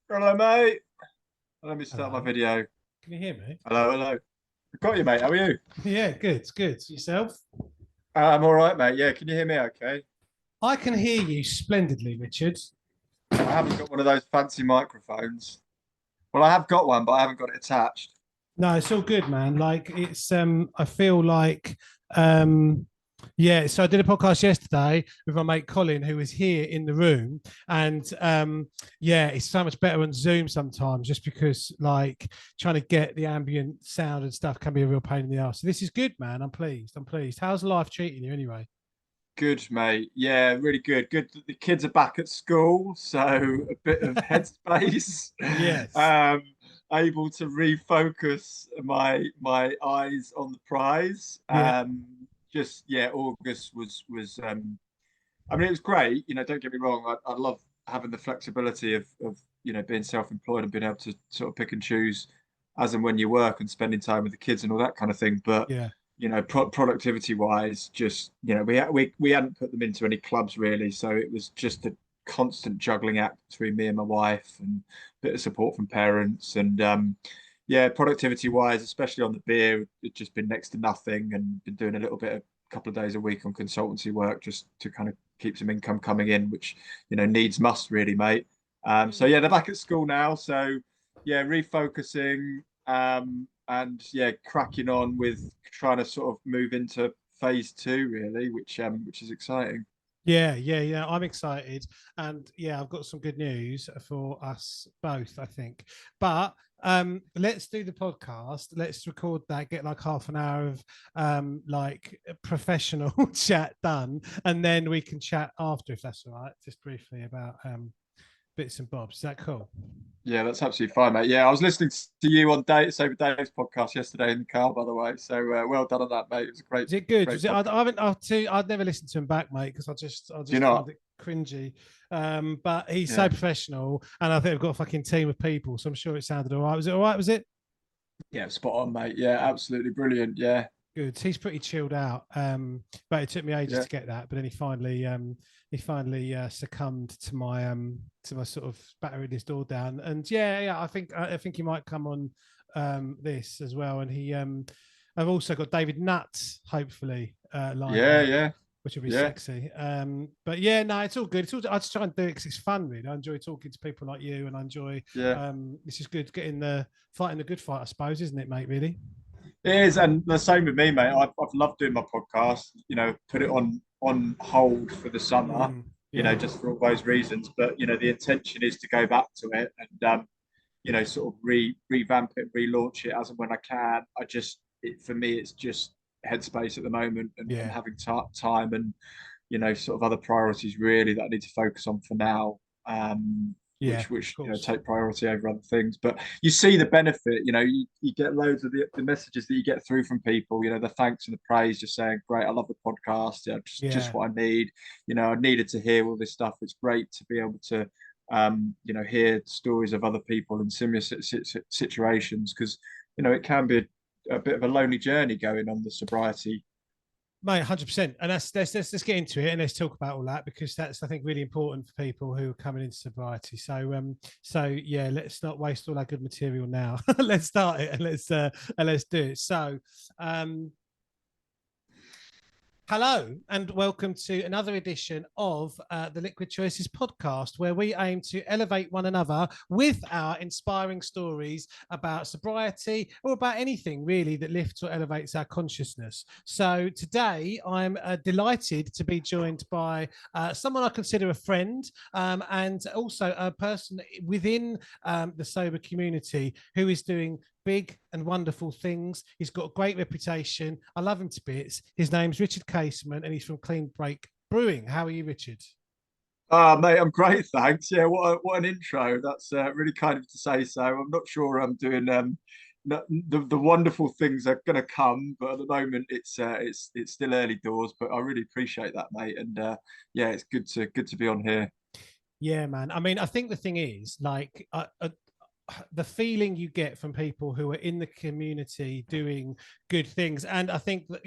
Hello, mate. Let me start my Hello. video. Can you hear me? Hello, hello. I got you, mate. How are you? Yeah, good, good. Yourself? I'm all right, mate. Yeah, can you hear me okay? I can hear you splendidly, Richard. I haven't got one of those fancy microphones. Well, I have got one, but I haven't got it attached. No, it's all good, man. Like I feel like um yeah, so I did a podcast yesterday with my mate Colin, who was here in the room, and yeah, it's so much better on Zoom sometimes, just because like trying to get the ambient sound and stuff can be a real pain in the ass. So this is good, man. I'm pleased. I'm pleased. How's life treating you anyway? Good, mate. Yeah, really good. Good that the kids are back at school, so a bit of headspace. Yes. Um, able to refocus my eyes on the prize. Yeah. Just yeah, August was I mean, it was great. Don't get me wrong. I love having the flexibility of being self-employed and being able to sort of pick and choose as and when you work and spending time with the kids and all that kind of thing. But Yeah. productivity wise, just we hadn't put them into any clubs really, so it was just a constant juggling act between me and my wife and a bit of support from parents and yeah, productivity wise, especially on the beer, it's just been next to nothing and been doing a little bit of couple of days a week on consultancy work just to kind of keep some income coming in, which needs must really, mate. So yeah, they're back at school now. So yeah, refocusing and yeah, cracking on with trying to sort of move into phase two really, which is exciting. Yeah, yeah, yeah. I'm excited. And yeah, I've got some good news for us both, I think. But let's do the podcast. Let's record that, get like half an hour of like professional chat done, and then we can chat after if that's all right, just briefly about bits and bobs. Is that cool? Yeah, that's absolutely fine, mate. Yeah, I was listening to you on Sober Dave's podcast yesterday in the car, by the way. So well done on that, mate. It was a great, Is it good? great Was it? I podcast. haven't. I'd never listened to him back, mate, because I Do you just find not? it cringy. But he's so Yeah. professional, and I think they've got a fucking team of people, so I'm sure it sounded all right. Was it all right? Was it Yeah, spot on, mate. Yeah, absolutely brilliant. Yeah, good? He's pretty chilled out. But it took me ages yeah, to get that, but then he finally succumbed to my sort of battering his door down. And yeah, yeah, I think he might come on this as well. And I've also got David Nutt, hopefully, lined yeah, up, yeah, which will be yeah, sexy. But yeah, no, it's all good. It's all I just try and do it because it's fun, really. I enjoy talking to people like you, and I enjoy yeah. this is good getting the fighting the good fight, I suppose, isn't it, mate? Really? It is, and the same with me, mate. I've loved doing my podcast. Put it on hold for the summer. Mm, yeah, Just for all those reasons. But the intention is to go back to it and sort of revamp it, relaunch it as and when I can. For me, it's just headspace at the moment and yeah, having time and sort of other priorities really that I need to focus on for now. yeah, of Which course. take priority over other things. But you see the benefit. You get loads of the messages that you get through from people. The thanks and the praise, just saying, "Great, I love the podcast. Yeah, just Yeah, what I need." I needed to hear all this stuff. It's great to be able to hear stories of other people in similar situations because it can be a bit of a lonely journey going on the sobriety. mate, 100%. And let's get into it and let's talk about all that because that's I think really important for people who are coming into sobriety. So yeah, let's not waste all our good material now. Let's start it and let's do it. Um, Hello, and welcome to another edition of the Liquid Choices podcast, where we aim to elevate one another with our inspiring stories about sobriety or about anything really that lifts or elevates our consciousness. So, today I'm delighted to be joined by someone I consider a friend and also a person within the sober community who is doing big and wonderful things. He's got a great reputation. I love him to bits. His name's Richard Casement and he's from Clean Break Brewing. How are you, Richard? Mate, I'm great, thanks. Yeah, what an intro. That's really kind of to say so. I'm not sure I'm doing the wonderful things are going to come, but at the moment it's still early doors. But I really appreciate that, mate. And yeah, it's good to be on here. Yeah, man. I mean, I think the thing is, the feeling you get from people who are in the community doing good things, and I think that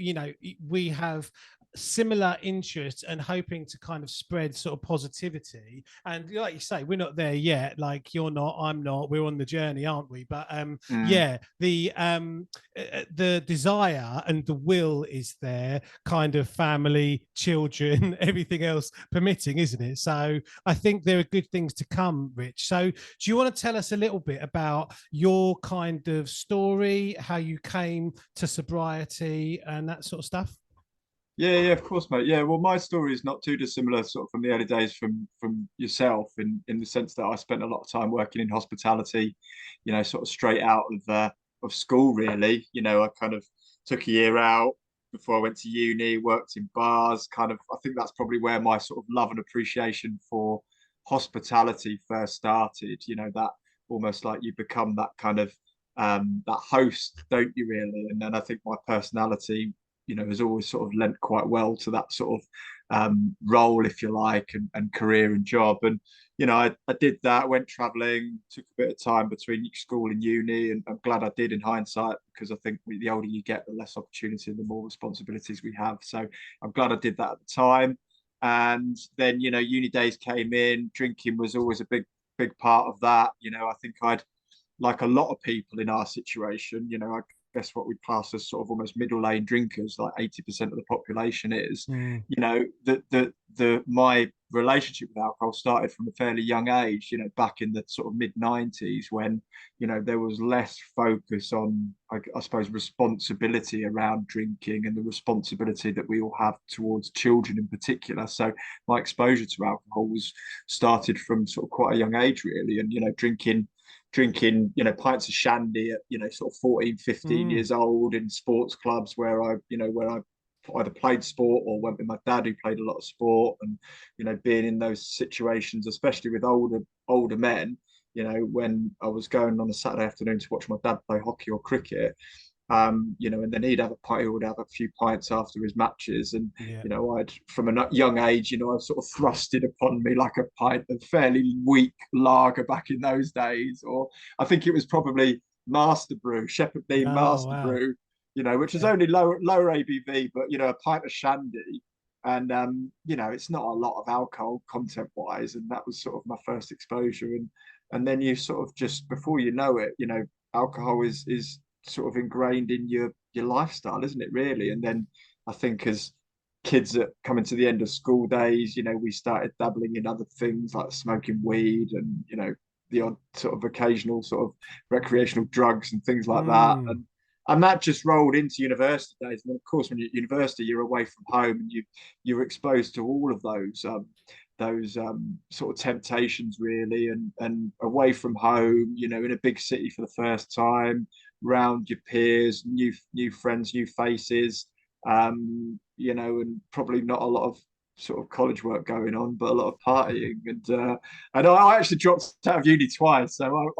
we have similar interests and hoping to kind of spread sort of positivity. And like you say, we're not there yet. Like you're not, I'm not. We're on the journey, aren't we? But Mm. yeah, the desire and the will is there, kind of family, children, everything else permitting, isn't it? So I think there are good things to come, Rich. So do you want to tell us a little bit about your kind of story, how you came to sobriety and that sort of stuff? Yeah, of course, mate. Yeah, well, my story is not too dissimilar, sort of from the early days from yourself, in the sense that I spent a lot of time working in hospitality, sort of straight out of school, really. I kind of took a year out before I went to uni, worked in bars. Kind of, I think that's probably where my sort of love and appreciation for hospitality first started. That almost like you become that kind of that host, don't you, really? And then I think my personality has always sort of lent quite well to that sort of role, if you like, and career and job. And, I did that, went traveling, took a bit of time between school and uni. And I'm glad I did in hindsight, because I think the older you get, the less opportunity and the more responsibilities we have. So I'm glad I did that at the time. And then, uni days came in, drinking was always a big part of that. I think I'd, like a lot of people in our situation, I guess what we'd class as sort of almost middle lane drinkers, like 80% of the population is, Mm. my relationship with alcohol started from a fairly young age, back in the sort of mid 90s, when, there was less focus on, I suppose, responsibility around drinking and the responsibility that we all have towards children in particular. So my exposure to alcohol was started from sort of quite a young age, really. And, drinking, pints of shandy at, sort of 14, 15 Mm. years old in sports clubs where I either played sport or went with my dad, who played a lot of sport. And, being in those situations, especially with older men, when I was going on a Saturday afternoon to watch my dad play hockey or cricket, and then he'd have a pint, he would have a few pints after his matches. And, Yeah. I'd, from a young age, I sort of thrusted upon me like a pint of fairly weak lager back in those days. Or I think it was probably Master Brew, Shepherd Neame Oh Master wow. Brew, which is Yeah. only lower ABV, but, a pint of shandy. And, it's not a lot of alcohol content wise. And that was sort of my first exposure. And then you sort of just, before you know it, alcohol is sort of ingrained in your lifestyle, isn't it, really? And then I think as kids that coming to the end of school days, we started dabbling in other things like smoking weed and, the odd sort of occasional sort of recreational drugs and things like that. Mm. And that just rolled into university days. And then, of course, when you're at university, you're away from home, and you're exposed to all of those sort of temptations, really. And away from home, in a big city for the first time, round your peers, new friends, new faces, and probably not a lot of sort of college work going on, but a lot of partying. And I actually dropped out of uni twice, so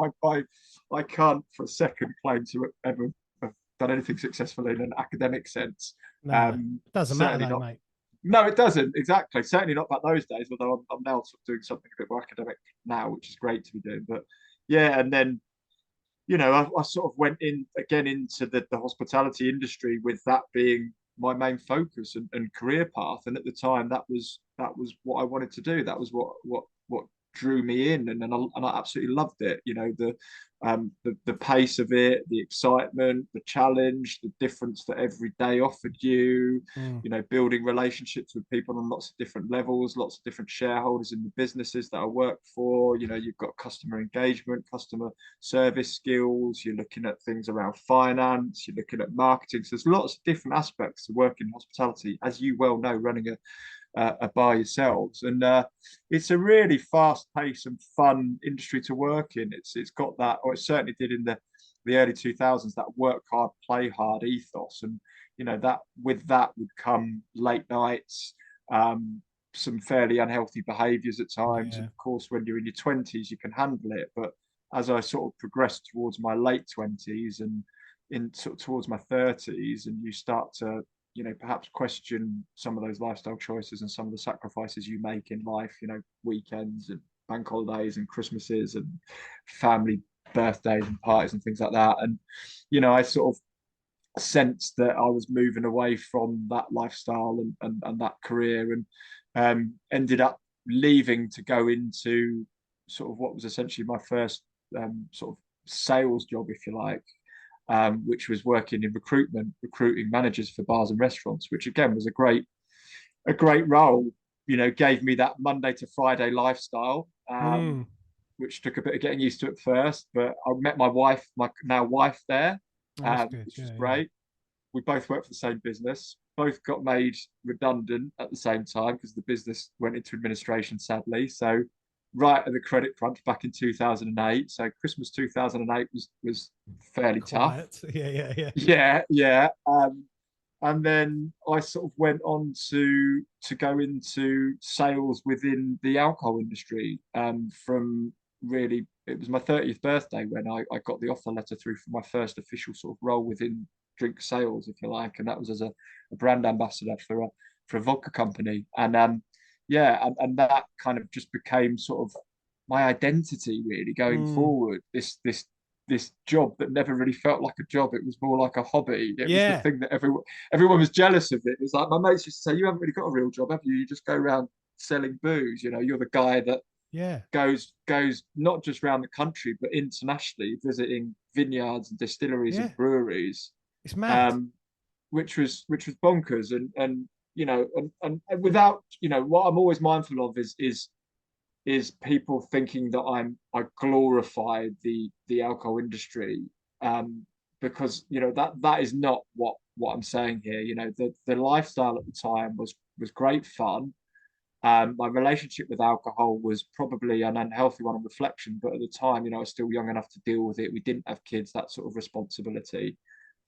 I can't for a second claim to ever have done anything successful in an academic sense. No, doesn't matter Certainly though, not. mate. No, it doesn't, exactly. Certainly not about those days. Although I'm now sort of doing something a bit more academic now, which is great to be doing. But yeah, and then I sort of went in again into the hospitality industry, with that being my main focus and career path. And at the time, that was what I wanted to do. That was what drew me in, and I absolutely loved it. The pace of it, the excitement, the challenge, the difference that every day offered you. Mm. Building relationships with people on lots of different levels, lots of different shareholders in the businesses that I worked for. You've got customer engagement, customer service skills, you're looking at things around finance, you're looking at marketing. So there's lots of different aspects to work in hospitality, as you well know, running a bar yourselves. And it's a really fast paced and fun industry to work in. It's got that, or it certainly did in the early 2000s, that work hard, play hard ethos. And, that with that would come late nights, some fairly unhealthy behaviors at times. And Yeah. of course, when you're in your 20s, you can handle it. But as I sort of progressed towards my late 20s and in sort of towards my 30s, and you start to, perhaps question some of those lifestyle choices and some of the sacrifices you make in life, weekends and bank holidays and Christmases and family birthdays and parties and things like that. And, I sort of sense that I was moving away from that lifestyle and that career, and ended up leaving to go into sort of what was essentially my first sort of sales job, if you like, which was working in recruitment, recruiting managers for bars and restaurants, which again was a great role. You know, gave me that Monday to Friday lifestyle, Mm. which took a bit of getting used to at first. But I met my wife, my now wife, there, Oh, that's good. which was Yeah, yeah. great. We both worked for the same business. Both got made redundant at the same time because the business went into administration, sadly. So, right at the credit crunch back in 2008. So, Christmas 2008 was fairly tough. Quiet. Yeah, yeah, yeah. Yeah, yeah. And then I sort of went on to go into sales within the alcohol industry. From really, it was my 30th birthday when I got the offer letter through for my first official sort of role within drink sales, if you like, and that was as a brand ambassador for a vodka company. And yeah, and that kind of just became sort of my identity really going Mm. forward. This job that never really felt like a job. It was more like a hobby. It was the Yeah, thing that everyone was jealous of it. It was like my mates used to say, "You haven't really got a real job, have you? You just go around selling booze. You know, you're the guy that yeah, goes not just around the country but internationally, visiting vineyards and distilleries yeah. and breweries." It's mad. Um, which was bonkers, and you know, and without, you know, what I'm always mindful of is people thinking that I glorify the alcohol industry, um, because you know that is not what I'm saying here. You know, the lifestyle at the time was great fun. My relationship with alcohol was probably an unhealthy one on reflection, but at the time, you know, I was still young enough to deal with it. We didn't have kids, that sort of responsibility.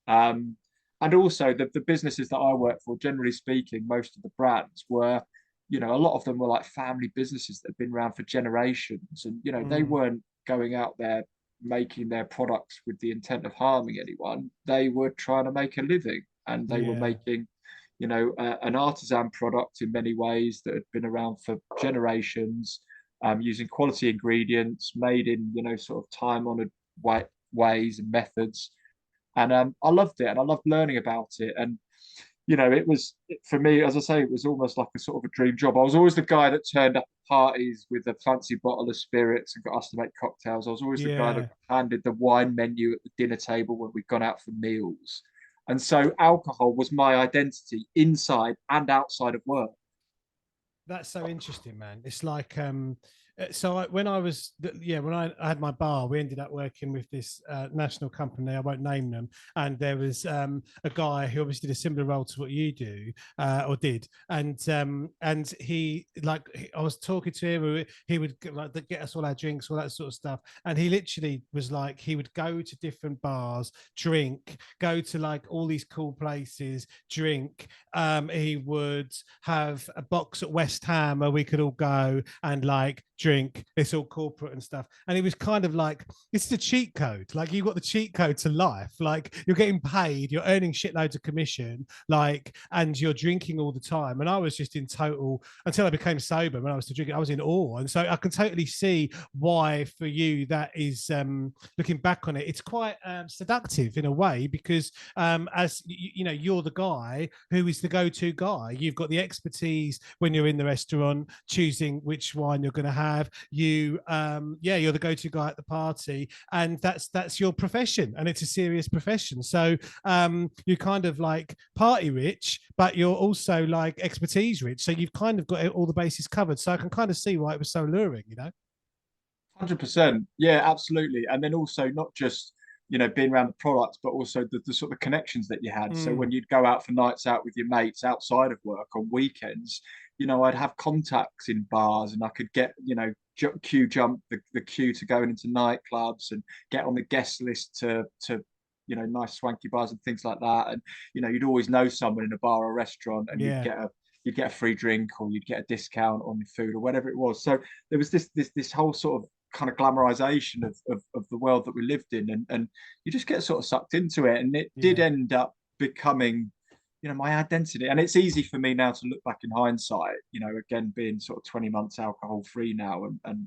Um, and also the businesses that I work for, generally speaking, most of the brands were, you know, a lot of them were like family businesses that have been around for generations. And, you know, they Mm. weren't going out there making their products with the intent of harming anyone. They were trying to make a living, and they were Yeah, making, you know, an artisan product in many ways that had been around for generations, using quality ingredients made in, you know, sort of time honored ways and methods. And I loved it, and I loved learning about it. And you know, for me, as I say, it was almost like a sort of a dream job. I was always the guy that turned up at parties with a fancy bottle of spirits and got us to make cocktails. I was always the guy that yeah. handed the wine menu at the dinner table when we'd gone out for meals. And so alcohol was my identity inside and outside of work. That's so interesting, man. It's like so when I was yeah, when I had my bar, we ended up working with this national company. I won't name them, and there was a guy who obviously did a similar role to what you do or did, and he like I was talking to him. He would like get us all our drinks, all that sort of stuff, and he literally was like he would go to different bars, drink, go to like all these cool places, drink. He would have a box at West Ham where we could all go and like drink. It's all corporate and stuff. And it was kind of like it's the cheat code. Like you got the cheat code to life. Like you're getting paid, you're earning shitloads of commission, like, and you're drinking all the time. And I was just in total until I became sober. When I was still drinking, I was in awe. And so I can totally see why for you that is looking back on it, it's quite seductive in a way because as you know, you're the guy who is the go-to guy. You've got the expertise when you're in the restaurant choosing which wine you're going to have. Yeah, you're the go-to guy at the party, and that's your profession, and it's a serious profession. So you're kind of like party rich, but you're also like expertise rich. So you've kind of got all the bases covered. So I can kind of see why it was so alluring, you know. 100%. Yeah, absolutely. And then also not just, you know, being around the products, but also the sort of connections that you had. So Mm, when you'd go out for nights out with your mates outside of work on weekends, you know, I'd have contacts in bars, and I could get, you know, queue jump the queue to going into nightclubs and get on the guest list to you know, nice swanky bars and things like that. And you know, you'd always know someone in a bar or restaurant, and yeah, you'd get a free drink, or you'd get a discount on your food or whatever it was. So there was this whole sort of kind of glamorization of the world that we lived in, and you just get sort of sucked into it, and it did yeah. end up becoming, you know, my identity. And it's easy for me now to look back in hindsight, you know, again being sort of 20 months alcohol free now, and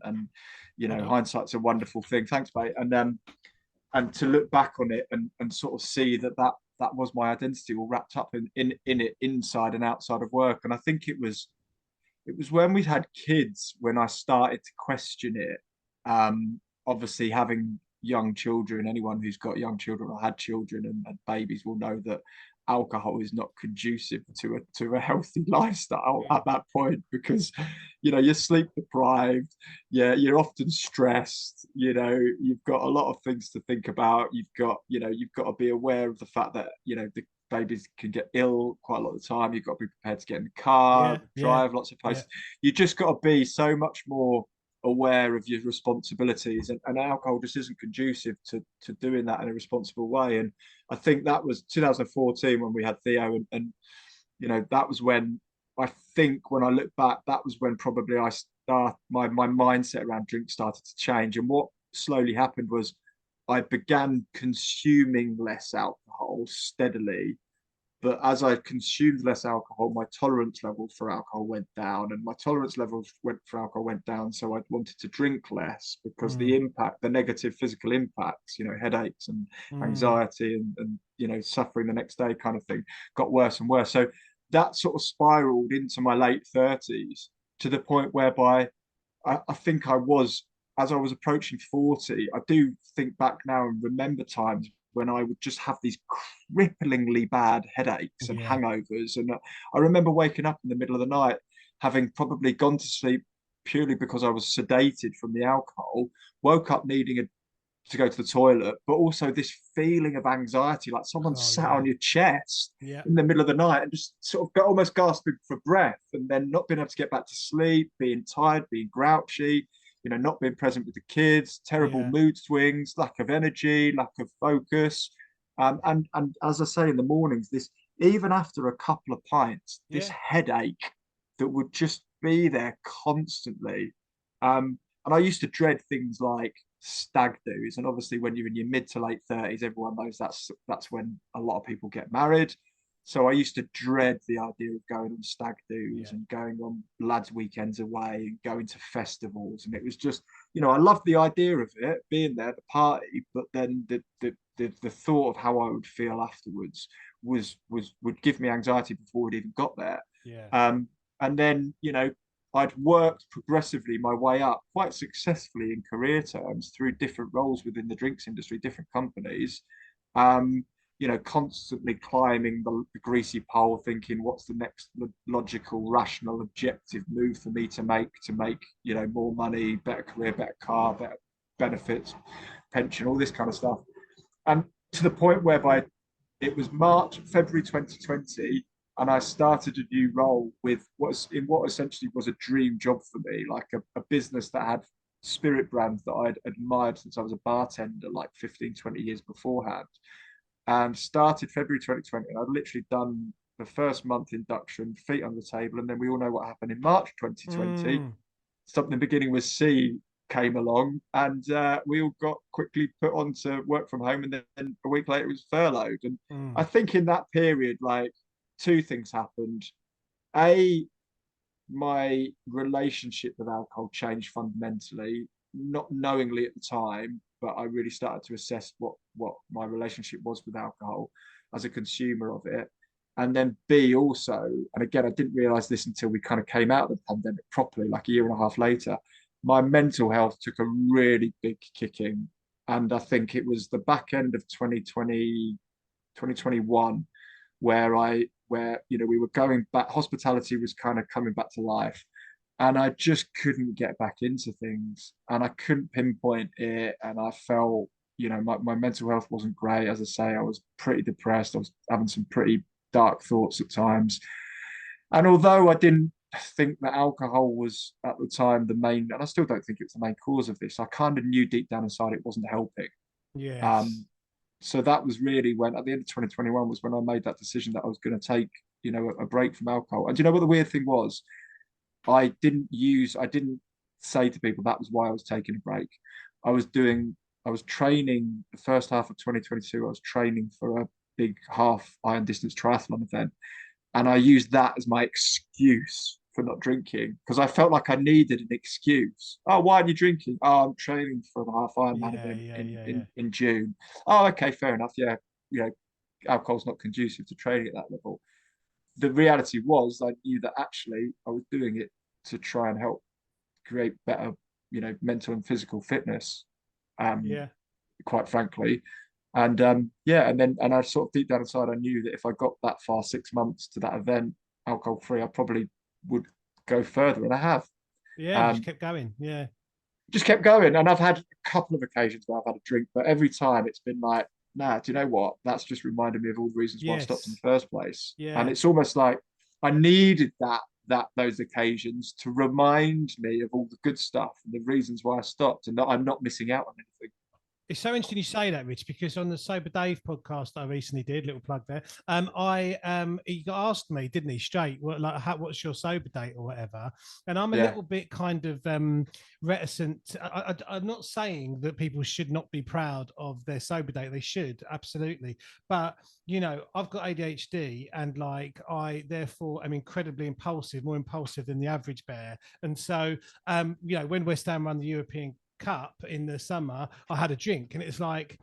you Well know, done. hindsight's a wonderful thing. Thanks, mate. And to look back on it and sort of see that that was my identity, all wrapped up in it, inside and outside of work. And I think it was when we had kids when I started to question it. Obviously, having young children, anyone who's got young children or had children and babies will know that alcohol is not conducive to a healthy lifestyle Yeah. at that point, because you're sleep deprived, yeah, you're often stressed, you've got a lot of things to think about, you've got to be aware of the fact that the babies can get ill quite a lot of the time. You've got to be prepared to get in the car, Yeah. Yeah. drive lots of Yeah. places. You just got to be so much more aware of your responsibilities, and alcohol just isn't conducive to doing that in a responsible way. And I think that was 2014 when we had Theo, and that was when, I think when I look back, that was when probably my mindset around drink started to change. And what slowly happened was I began consuming less alcohol steadily, but as I consumed less alcohol, my tolerance level for alcohol went down, and my tolerance levels for alcohol went down. So I wanted to drink less because Mm. the negative physical impacts, headaches and Mm. anxiety and suffering the next day kind of thing, got worse and worse. So that sort of spiraled into my late 30s, to the point whereby I think as I was approaching 40, I do think back now and remember times when I would just have these cripplingly bad headaches and Yeah. hangovers. And I remember waking up in the middle of the night, having probably gone to sleep purely because I was sedated from the alcohol, woke up needing to go to the toilet, but also this feeling of anxiety, like someone Oh sat yeah. on your chest Yeah. in the middle of the night, and just sort of almost gasping for breath, and then not being able to get back to sleep, being tired, being grouchy, not being present with the kids, terrible Yeah. mood swings, lack of energy, lack of focus. And as I say, in the mornings, this, even after a couple of pints, this Yeah. headache that would just be there constantly. And I used to dread things like stag do's. And obviously, when you're in your mid to late 30s, everyone knows that's when a lot of people get married. So I used to dread the idea of going on stag do's Yeah. and going on lads' weekends away and going to festivals. And it was just, I loved the idea of it, being there, the party, but then the thought of how I would feel afterwards would give me anxiety before we'd even got there. Yeah. And then, I'd worked progressively my way up quite successfully in career terms through different roles within the drinks industry, different companies. Um, constantly climbing the greasy pole, thinking what's the next logical, rational, objective move for me to make, more money, better career, better car, better benefits, pension, all this kind of stuff. And to the point whereby it was February 2020, and I started a new role with what essentially was a dream job for me, like a business that had spirit brands that I'd admired since I was a bartender, like 15, 20 years beforehand. And started February 2020, and I'd literally done the first month induction, feet on the table, and then we all know what happened in March 2020. Mm. Something beginning with C came along, and we all got quickly put on to work from home, and then a week later it was furloughed. And Mm. I think in that period, like, two things happened. A, my relationship with alcohol changed fundamentally, not knowingly at the time, but I really started to assess what my relationship was with alcohol as a consumer of it. And then B, also, and again, I didn't realize this until we kind of came out of the pandemic properly, like a year and a half later, my mental health took a really big kicking. And I think it was the back end of 2020, 2021, where we were going back, hospitality was kind of coming back to life, and I just couldn't get back into things, and I couldn't pinpoint it, and I felt, my mental health wasn't great. As I say, I was pretty depressed. I was having some pretty dark thoughts at times. And although I didn't think that alcohol was at the time the main, and I still don't think it was the main cause of this, I kind of knew deep down inside it wasn't helping. Yes. Um, so that was really when, at the end of 2021, was when I made that decision that I was going to take, a break from alcohol. And do you know what the weird thing was? I didn't say to people that was why I was taking a break. I was doing, I was training the first half of 2022. I was training for a big half iron distance triathlon event. And I used that as my excuse for not drinking, because I felt like I needed an excuse. Oh, why are you drinking? Oh, I'm training for the half Ironman Yeah. event Yeah. in, Yeah. Yeah. in in June. Oh, okay, fair enough. Yeah, you know, alcohol's not conducive to training at that level. The reality was I knew that actually I was doing it to try and help create better, mental and physical fitness, um, Yeah. quite frankly. And and I sort of deep down inside, I knew that if I got that far, 6 months to that event, alcohol free, I probably would go further, and I have. Yeah. You just Um, kept going. Yeah. just kept going, and I've had a couple of occasions where I've had a drink, but every time it's been like, nah, do you know what? That's just reminded me of all the reasons why I stopped in Yes. the first place. And Yeah. it's almost like I needed those occasions to remind me of all the good stuff and the reasons why I stopped, and that I'm not missing out on anything. It's so interesting you say that, Rich, because on the Sober Dave podcast I recently did, little plug there, he got asked me, didn't he, straight, what's your sober date or whatever, and I'm a Yeah, little bit kind of reticent. I'm not saying that people should not be proud of their sober date; they should, absolutely. But I've got ADHD, and like I therefore am incredibly impulsive, more impulsive than the average bear, and so when West Ham run the European Cup in the summer, I had a drink, and it's like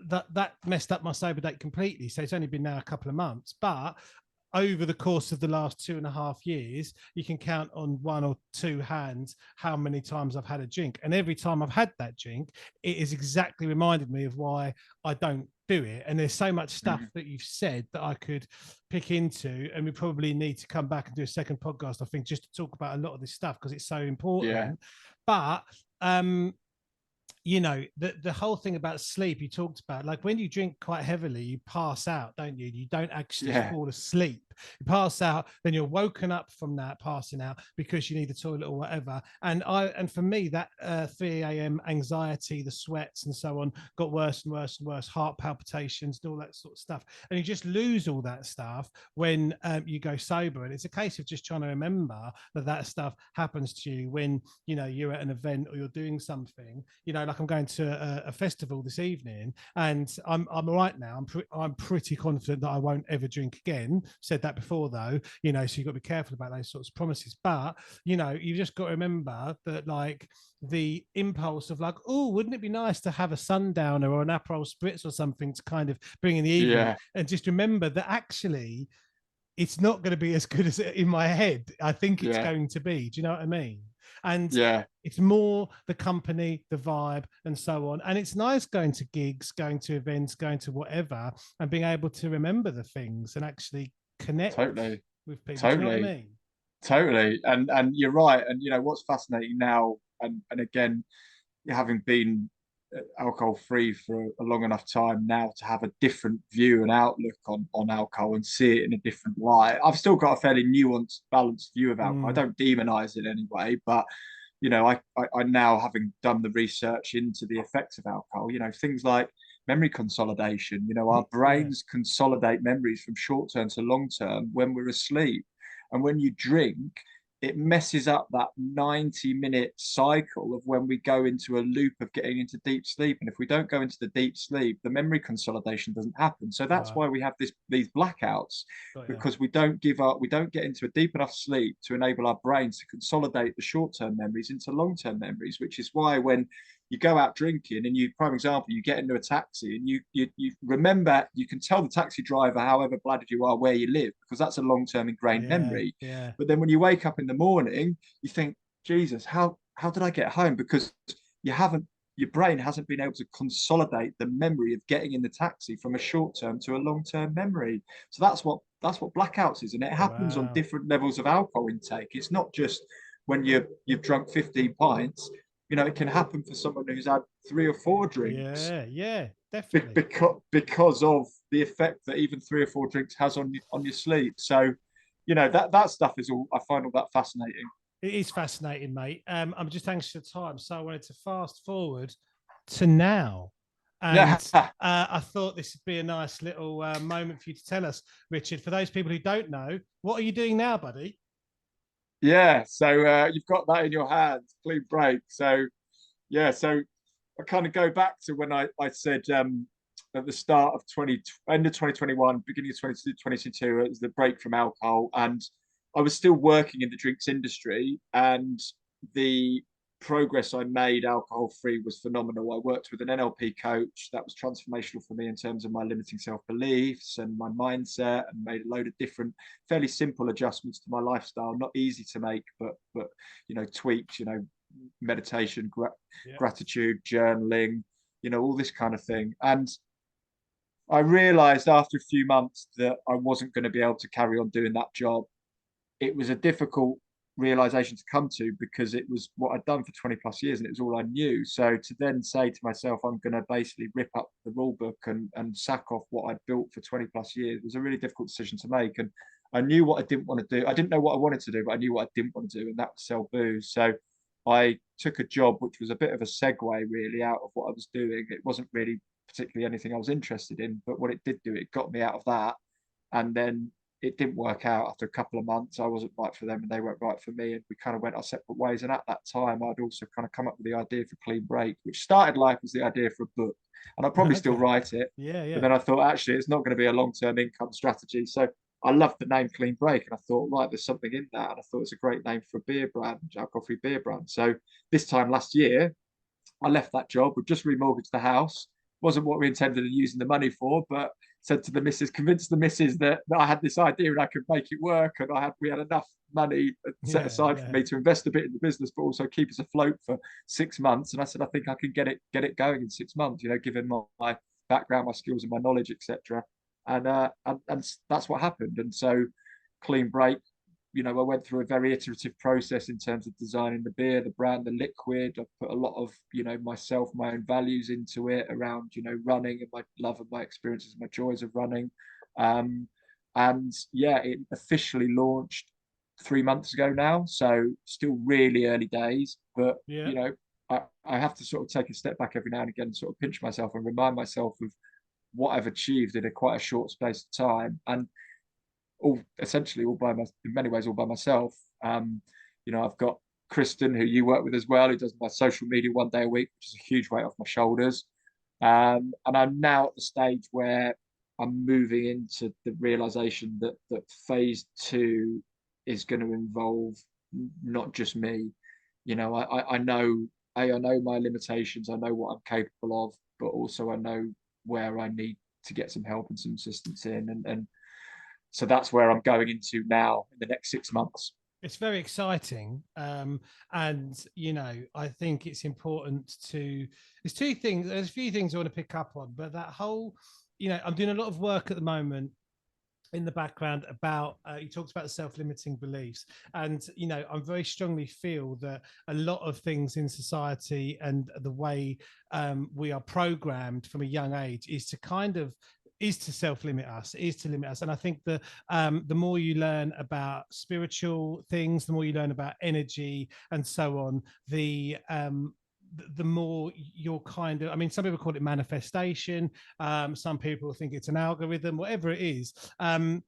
that messed up my sober date completely. So it's only been now a couple of months, but over the course of the last 2.5 years, you can count on one or two hands how many times I've had a drink. And every time I've had that drink, it has exactly reminded me of why I don't do it. And there's so much stuff that you've said that I could pick into, and we probably need to come back and do a second podcast, I think, just to talk about a lot of this stuff because it's so important. yeah, But the whole thing about sleep you talked about, like when you drink quite heavily, you pass out, don't you? You don't actually yeah, fall asleep. You pass out, then you're woken up from that passing out because you need the toilet or whatever. And for me, that 3 a.m. anxiety, the sweats and so on, got worse and worse and worse, heart palpitations and all that sort of stuff. And you just lose all that stuff when you go sober. And it's a case of just trying to remember that stuff happens to you when you're at an event or you're doing something. Like I'm going to a festival this evening, and I'm all right now. I'm pretty confident that I won't ever drink again. Said that before, though. So you've got to be careful about those sorts of promises. But you just got to remember that, like, the impulse of like, oh, wouldn't it be nice to have a sundowner or an Aperol spritz or something to kind of bring in the evening, yeah, and just remember that actually it's not going to be as good as in my head I think it's yeah, going to be. Do you know what I mean? And yeah. it's more the company, the vibe, and so on. And it's nice going to gigs, going to events, going to whatever, and being able to remember the things and actually connect Totally, with people. Do you know what I totally, mean? totally. And you're right. And what's fascinating now, and again, having been alcohol free for a long enough time now to have a different view and outlook on alcohol and see it in a different light. I've still got a fairly nuanced, balanced view of alcohol. I Mm, don't demonize it anyway, but I now, having done the research into the effects of alcohol, things like memory consolidation. Our yeah. brains consolidate memories from short term to long term when we're asleep. And when you drink, it messes up that 90-minute cycle of when we go into a loop of getting into deep sleep. And if we don't go into the deep sleep, the memory consolidation doesn't happen. So that's Right. why we have these blackouts, Got you. because we don't give up, we don't get into a deep enough sleep to enable our brains to consolidate the short-term memories into long-term memories, which is why when you go out drinking and prime example, you get into a taxi and you remember, you can tell the taxi driver, however blooded you are, where you live, because that's a long-term ingrained Yeah. memory. Yeah. But then when you wake up in the morning, you think, Jesus, how did I get home? Because you haven't your brain hasn't been able to consolidate the memory of getting in the taxi from a short term to a long term memory. So that's what blackouts is, and it happens on Wow. different levels of alcohol intake. It's not just when you've drunk 15 pints. It can happen for someone who's had 3 or 4 drinks, Yeah. Yeah. Definitely. because of the effect that even 3 or 4 drinks has on your sleep. So, that stuff is all, I find all that fascinating. It is fascinating, mate. I'm just anxious for time, so I wanted to fast forward to now. And Yeah. I thought this would be a nice little moment for you to tell us, Richard. For those people who don't know, what are you doing now, buddy? Yeah, so you've got that in your hands, clean break. So yeah, so I kind of go back to when I said, at the start of end of 2021, beginning of 2022, it was the break from alcohol, and I was still working in the drinks industry, and the progress I made alcohol free was phenomenal. I worked with an NLP coach that was transformational for me in terms of my limiting self beliefs and my mindset, and made a load of different fairly simple adjustments to my lifestyle. Not easy to make, but tweaks. Meditation, gratitude, journaling, all this kind of thing. And I realized after a few months that I wasn't going to be able to carry on doing that job. It was a difficult realization to come to, because it was what I'd done for 20 plus years and it was all I knew. So to then say to myself, I'm going to basically rip up the rule book and sack off what I'd built for 20 plus years was a really difficult decision to make. And I knew what I didn't want to do. I didn't know what I wanted to do, but I knew what I didn't want to do, and that was sell booze. So I took a job which was a bit of a segue really out of what I was doing. It wasn't really particularly anything I was interested in, but what it did do, it got me out of that. And then it didn't work out. After a couple of months, I wasn't right for them and they weren't right for me, and we kind of went our separate ways. And at that time, I'd also kind of come up with the idea for Clean Break, which started life as the idea for a book, and I'll probably still write it. But then I thought, actually, it's not going to be a long-term income strategy. So I loved the name Clean Break, and I thought, right, there's something in that, and I thought it's a great name for a beer brand, alcohol-free beer brand. So this time last year, I left that job. We'd just remortgaged the house. Wasn't what we intended on using the money for, but said to the missus, convinced the missus that I had this idea and I could make it work, and we had enough money set aside for me to invest a bit in the business, but also keep us afloat for 6 months. And I said, I think I can get it going in 6 months. Given my background, my skills, and my knowledge, etc. And that's what happened. And so, Clean Break, I went through a very iterative process in terms of designing the beer, the brand, the liquid. I put a lot of, myself, my own values into it around, running and my love of my experiences, my joys of running. It officially launched 3 months ago now. So still really early days, but, I have to sort of take a step back every now and again, sort of pinch myself and remind myself of what I've achieved in quite a short space of time. And in many ways all by myself. I've got Kristen, who you work with as well, who does my social media 1 day a week, which is a huge weight off my shoulders. And I'm now at the stage where I'm moving into the realization that phase 2 is going to involve not just me. I know my limitations, I know what I'm capable of, but also I know where I need to get some help and some assistance in. And so that's where I'm going into now in the next 6 months. It's very exciting. And, I think it's important there's a few things I want to pick up on, but that whole, I'm doing a lot of work at the moment in the background about, you talked about the self-limiting beliefs. And, I very strongly feel that a lot of things in society and the way we are programmed from a young age is to self-limit us, And I think the more you learn about spiritual things, the more you learn about energy and so on, the more you're some people call it manifestation. Some people think it's an algorithm, whatever it is. I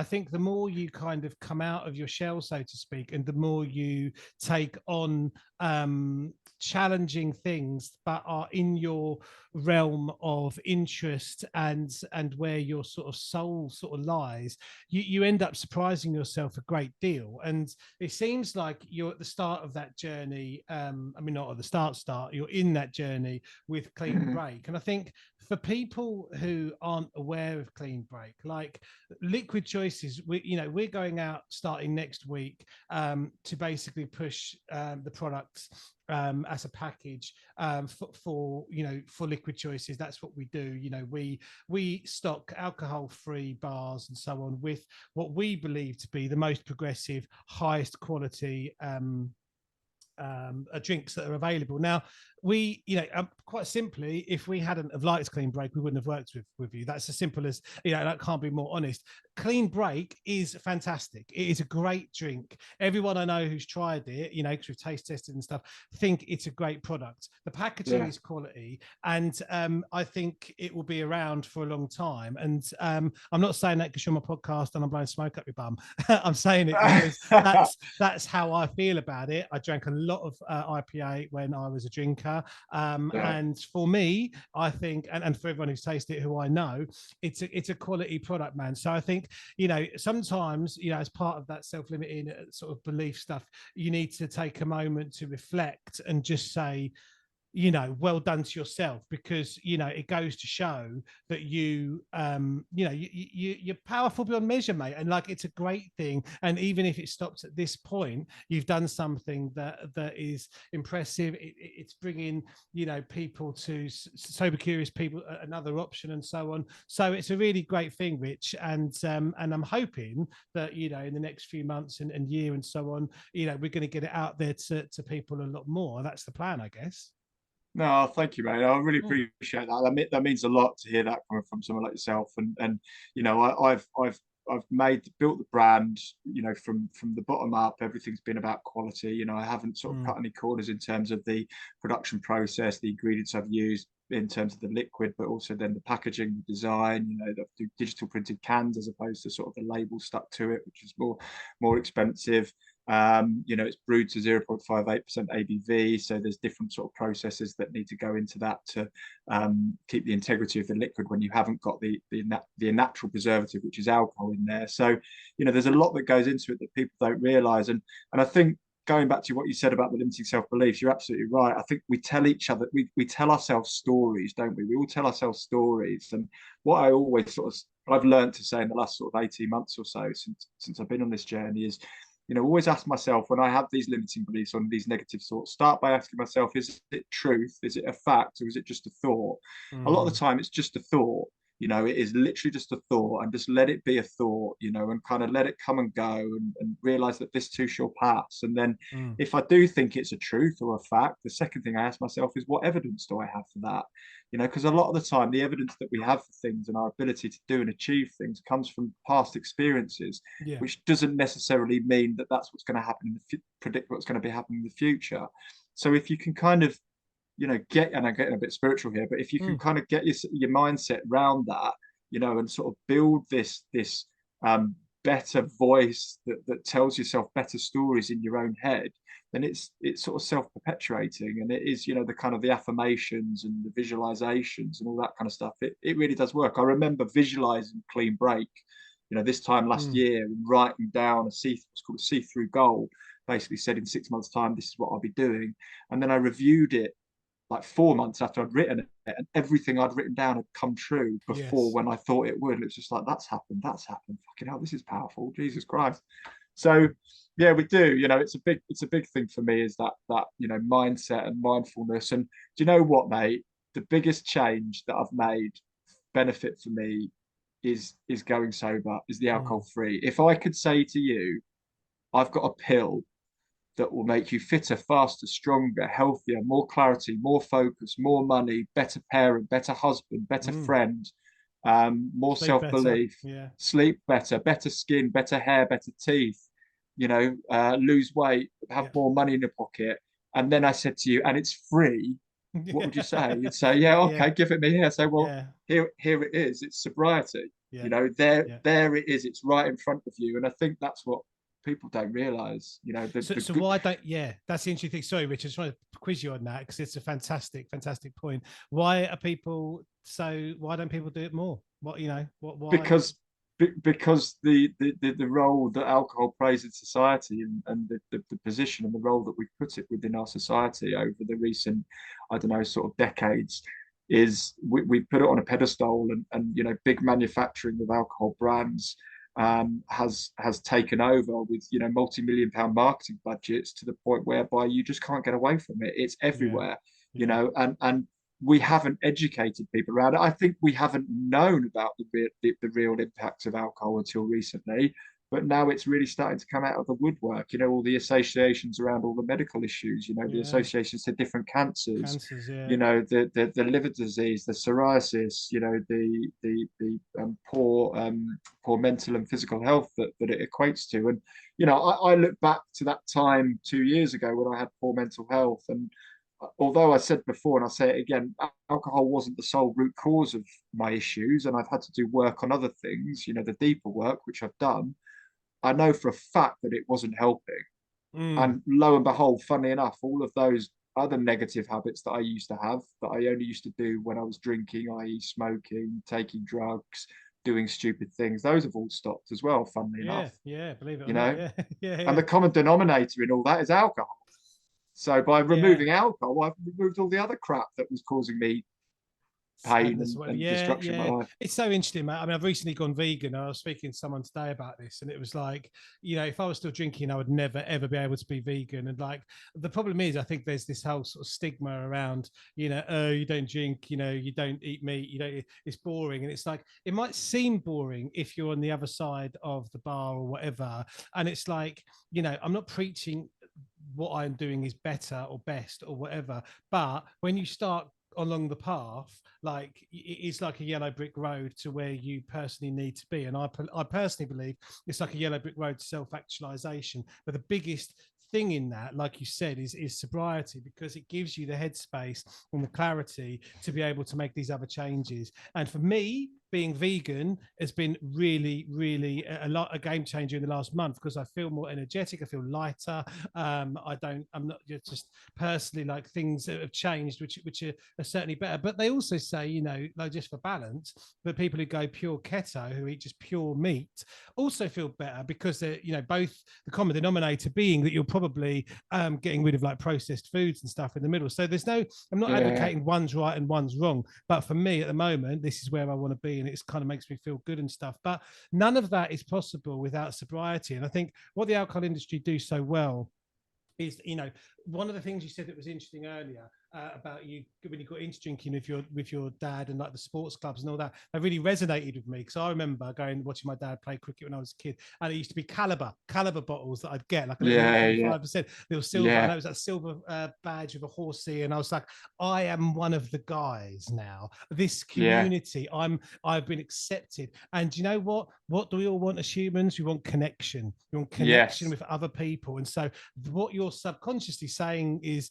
think the more you kind of come out of your shell, so to speak, and the more you take on challenging things but are in your realm of interest and where your sort of soul sort of lies, you end up surprising yourself a great deal. And it seems like you're at the start of that journey. Not at the start, you're in that journey with Clean Break. And I think for people who aren't aware of Clean Break, like Liquid Choices, we're going out starting next week to basically push the products as a package for Liquid Choices. That's what we do. We stock alcohol-free bars and so on with what we believe to be the most progressive, highest quality drinks that are available. Now, we, quite simply, if we hadn't have liked Clean Break, we wouldn't have worked with you. That's as simple as, that can't be more honest. Clean Break is fantastic. It is a great drink. Everyone I know who's tried it, because we've taste tested and stuff, think it's a great product. The packaging is quality, and I think it will be around for a long time. And I'm not saying that because you're on my podcast and I'm blowing smoke up your bum. I'm saying it because that's how I feel about it. I drank a lot of IPA when I was a drinker. Yeah. And for me, I think, and for everyone who's tasted it, who I know, it's a quality product, man. So I think, sometimes, as part of that self-limiting sort of belief stuff, you need to take a moment to reflect and just say, well done to yourself, because it goes to show that you're powerful beyond measure, mate, and like it's a great thing. And even if it stops at this point, you've done something that is impressive. It's bringing people to sober curious people another option, and so on. So it's a really great thing, Rich, and I'm hoping that in the next few months and year and so on, we're going to get it out there to people a lot more. That's the plan, I guess. No, thank you, mate. I really appreciate that. That means a lot to hear that coming from someone like yourself. And I've built the brand, from the bottom up. Everything's been about quality. I haven't sort of cut any corners in terms of the production process, the ingredients I've used in terms of the liquid, but also then the packaging, the design. The digital printed cans as opposed to sort of the label stuck to it, which is more expensive. It's brewed to 0.58% ABV, so there's different sort of processes that need to go into that to keep the integrity of the liquid when you haven't got the natural preservative, which is alcohol, in there. So there's a lot that goes into it that people don't realize. And I think, going back to what you said about the limiting self-beliefs, you're absolutely right. I think we tell each other, we tell ourselves stories, don't we? We all tell ourselves stories. And what I always I've learned to say in the last sort of 18 months or so since I've been on this journey is, always ask myself, when I have these limiting beliefs on these negative thoughts, start by asking myself, is it truth? Is it a fact? Or is it just a thought? A lot of the time it's just a thought. It is literally just a thought, and just let it be a thought, and kind of let it come and go, and realize that this too shall pass. And then if I do think it's a truth or a fact, the second thing I ask myself is, what evidence do I have for that? Because a lot of the time the evidence that we have for things and our ability to do and achieve things comes from past experiences, which doesn't necessarily mean that that's what's going to happen predict what's going to be happening in the future. So if you can kind of and I'm getting a bit spiritual here, but if you can kind of get your mindset around that, and sort of build this better voice that tells yourself better stories in your own head, then it's sort of self-perpetuating. And it is, the kind of the affirmations and the visualizations and all that kind of stuff. It really does work. I remember visualizing clean break, this time last year, and writing down what's called a see-through goal, basically said in 6 months' time, this is what I'll be doing. And then I reviewed it like 4 months after I'd written it, and everything I'd written down had come true before when I thought it would. And it's just like, that's happened. Fucking hell, this is powerful. Jesus Christ. So yeah, we do. It's a big thing for me, is that mindset and mindfulness. And do you know what, mate? The biggest change that I've made, benefit for me, is going sober, is the alcohol free. If I could say to you, I've got a pill that will make you fitter, faster, stronger, healthier, more clarity, more focus, more money, better parent, better husband, better friend, more self-belief, sleep better, better skin, better hair, better teeth, lose weight, have more money in your pocket. And then I said to you, and it's free. What would you say? You'd say, yeah, okay, give it me here. So, well, here it is. It's sobriety. There it is. It's right in front of you. And I think that's what people don't realize. So why don't that's the interesting thing. Sorry, Richard, I just want to quiz you on that, because it's a fantastic point. Why don't people do it more? Why? Because the role that alcohol plays in society, and the position and the role that we've put it within our society over the recent, I don't know, sort of decades, is we put it on a pedestal, and big manufacturing of alcohol brands has taken over with multi-million-pound marketing budgets, to the point whereby you just can't get away from it. It's everywhere. And we haven't educated people around it. I think we haven't known about the real impacts of alcohol until recently, but now it's really starting to come out of the woodwork. All the associations around all the medical issues, the associations to different cancers, the liver disease, the psoriasis, the poor mental and physical health that it equates to. And I look back to that time 2 years ago when I had poor mental health, and although I said before, and I'll say it again, alcohol wasn't the sole root cause of my issues, and I've had to do work on other things, the deeper work, which I've done. I know for a fact that it wasn't helping. Mm. And lo and behold, funnily enough, all of those other negative habits that I used to have, that I only used to do when I was drinking, i.e., smoking, taking drugs, doing stupid things, those have all stopped as well, funnily Yeah, enough, yeah, believe it or you not. know. Yeah, yeah, And yeah. the common denominator in all that is alcohol. So by Yeah. removing alcohol, I've removed all the other crap that was causing me pain Sadness. Well, and yeah, destruction in my yeah. life. It's so interesting, mate. I mean, I've recently gone vegan. I was speaking to someone today about this, and it was like, if I was still drinking, I would never ever be able to be vegan. And like, the problem is, I think there's this whole sort of stigma around, oh, you don't drink, you don't eat meat, it's boring. And it's like, it might seem boring if you're on the other side of the bar or whatever. And it's like, I'm not preaching what I'm doing is better or best or whatever. But when you start along the path, like it's like a yellow brick road to where you personally need to be. And I personally believe it's like a yellow brick road to self-actualization. But the biggest thing in that, like you said, is sobriety, because it gives you the headspace and the clarity to be able to make these other changes. And for me, being vegan has been really, really a game changer in the last month, because I feel more energetic, I feel lighter. I'm not just personally, like, things that have changed, which are certainly better. But they also say, like, just for balance, that people who go pure keto, who eat just pure meat, also feel better, because they're, both the common denominator being that you're probably getting rid of like processed foods and stuff in the middle. So I'm not Yeah, advocating one's right and one's wrong, but for me at the moment, this is where I want to be, and it kind of makes me feel good and stuff. But none of that is possible without sobriety. And I think what the alcohol industry do so well is, one of the things you said that was interesting earlier, about you when you got into drinking with your dad and like the sports clubs and all that really resonated with me, because I remember going watching my dad play cricket when I was a kid, and it used to be Caliber bottles that I'd get, like a little yeah, yeah, 0.5%, little silver. I know yeah, it was that silver badge with a horsey, and I was like, I am one of the guys now. This yeah, community, I've been accepted. And you know what do we all want as humans? We want connection. We want connection yes, with other people. And so what you're subconsciously saying is,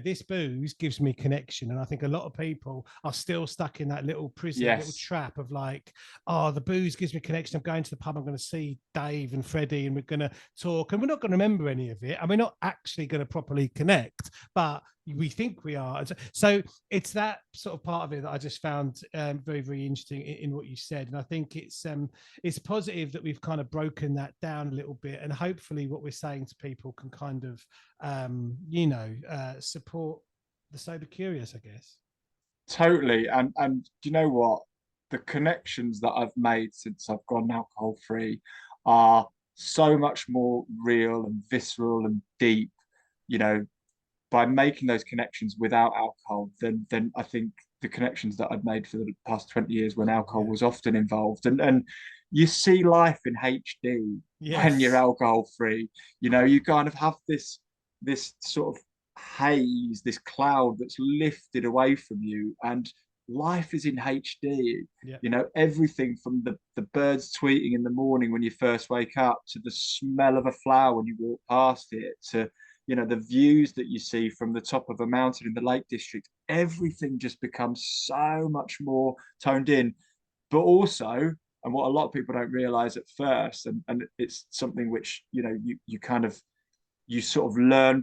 this booze gives me connection. And I think a lot of people are still stuck in that little prison, that little yes, trap of like, the booze gives me connection. I'm going to the pub, I'm going to see Dave and Freddie, and we're going to talk, and we're not going to remember any of it. And we're not actually going to properly connect, but we think we are. So it's that sort of part of it that I just found very, very interesting in what you said. And I think it's positive that we've kind of broken that down a little bit, and hopefully what we're saying to people can kind of support the sober curious, I guess. totally. And do you know what? The connections that I've made since I've gone alcohol free are so much more real and visceral and deep, you know, by making those connections without alcohol, then I think the connections that I'd made for the past 20 years when alcohol Yeah. was often involved. And you see life in HD when you're Yes. alcohol free. You know, you kind of have this sort of haze, this cloud that's lifted away from you, and life is in HD. Yeah. You know, everything from the birds tweeting in the morning when you first wake up, to the smell of a flower when you walk past it, to the views that you see from the top of a mountain in the Lake District. Everything just becomes so much more toned in. But also, and what a lot of people don't realize at first, and it's something which you kind of you sort of learn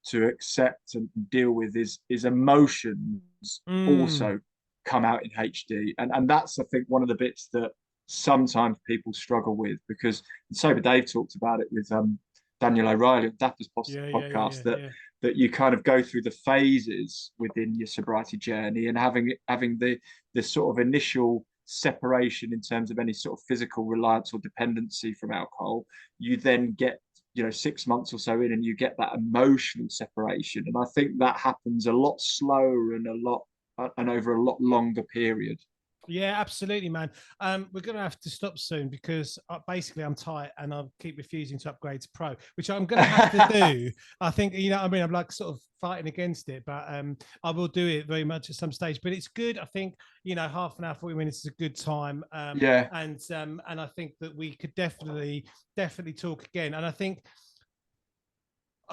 to accept and deal with, is emotions Mm. also come out in HD. And that's, I think, one of the bits that sometimes people struggle with, because Sober Dave talked about it with Daniel O'Reilly on Dapper's Yeah, yeah, yeah, podcast, yeah, that yeah. you kind of go through the phases within your sobriety journey, and having the sort of initial separation in terms of any sort of physical reliance or dependency from alcohol. You then get 6 months or so in, and you get that emotional separation, and I think that happens a lot slower and over a lot longer period. Yeah, absolutely, man. We're going to have to stop soon, because basically I'm tight and I keep refusing to upgrade to pro, which I'm going to have to do. I think, I mean, I'm like sort of fighting against it, but I will do it very much at some stage. But it's good. I think, half an hour, 40 minutes is a good time. Yeah, And I think that we could definitely talk again. And I think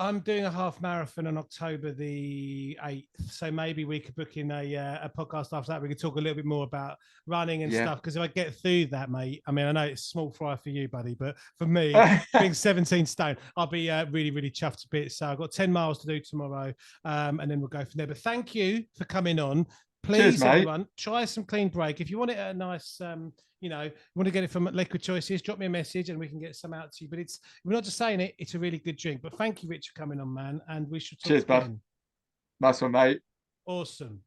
I'm doing a half marathon on October the 8th. So maybe we could book in a podcast after that. We could talk a little bit more about running and stuff. Because if I get through that, mate, I mean, I know it's small fry for you, buddy, but for me, being 17 stone, I'll be really, really chuffed to bits. So I've got 10 miles to do tomorrow, and then we'll go from there. But thank you for coming on. Please, cheers, everyone, try some clean break. If you want it at a nice, you want to get it from Liquid Choices, drop me a message and we can get some out to you. But we're not just saying it, it's a really good drink. But thank you, Rich, for coming on, man. And we should talk cheers, again. Bud. Nice one, mate. Awesome.